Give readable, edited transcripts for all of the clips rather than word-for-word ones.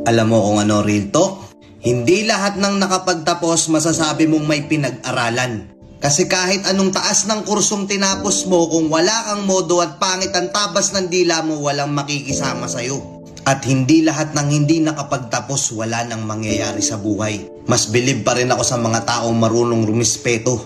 Alam mo kung ano real talk? Hindi lahat ng nakapagtapos masasabi mong may pinag-aralan. Kasi kahit anong taas ng kursong tinapos mo, kung wala kang modo at pangit ang tabas ng dila mo, walang makikisama sa'yo. At hindi lahat ng hindi nakapagtapos wala nang mangyayari sa buhay. Mas bilib pa rin ako sa mga taong marunong rumispeto,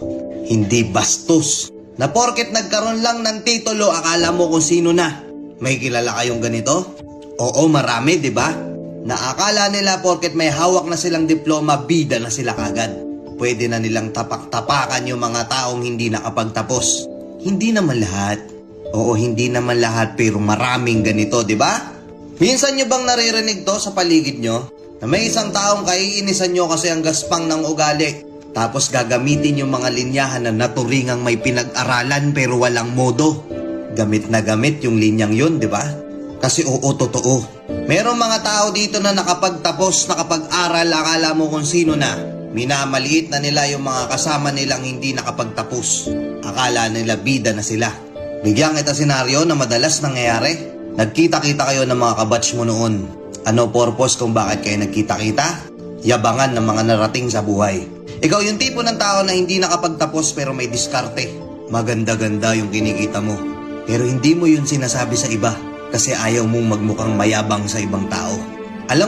hindi bastos. Na porket nagkaroon lang ng titulo, akala mo kung sino na. May kilala kayong ganito? Oo, marami, di ba? Naakala nila porket may hawak na silang diploma, bida na sila kagad. Pwede na nilang tapak-tapakan yung mga taong hindi nakapagtapos. Hindi naman lahat. Oo, hindi naman lahat, pero maraming ganito, di ba? Minsan nyo bang naririnig to sa paligid nyo? Na may isang taong kaiinisan nyo kasi ang gaspang ng ugali. Tapos gagamitin yung mga linyahan na naturingang may pinag-aralan pero walang modo. Gamit na gamit yung linyang yun, di ba? Kasi oo, totoo. Merong mga tao dito na nakapagtapos, nakapag-aral, akala mo kung sino na. Minamaliit na nila yung mga kasama nilang hindi nakapagtapos. Akala nila bida na sila. Bigyan kita senaryo na madalas nangyayari. Nagkita-kita kayo ng mga kabatch mo noon. Ano purpose kung bakit kayo nagkita-kita? Yabangan ng mga narating sa buhay. Ikaw yung tipo ng tao na hindi nakapagtapos pero may diskarte. Maganda-ganda yung kinikita mo. Pero hindi mo yun sinasabi sa iba kasi ayaw mong magmukhang mayabang sa ibang tao. Alam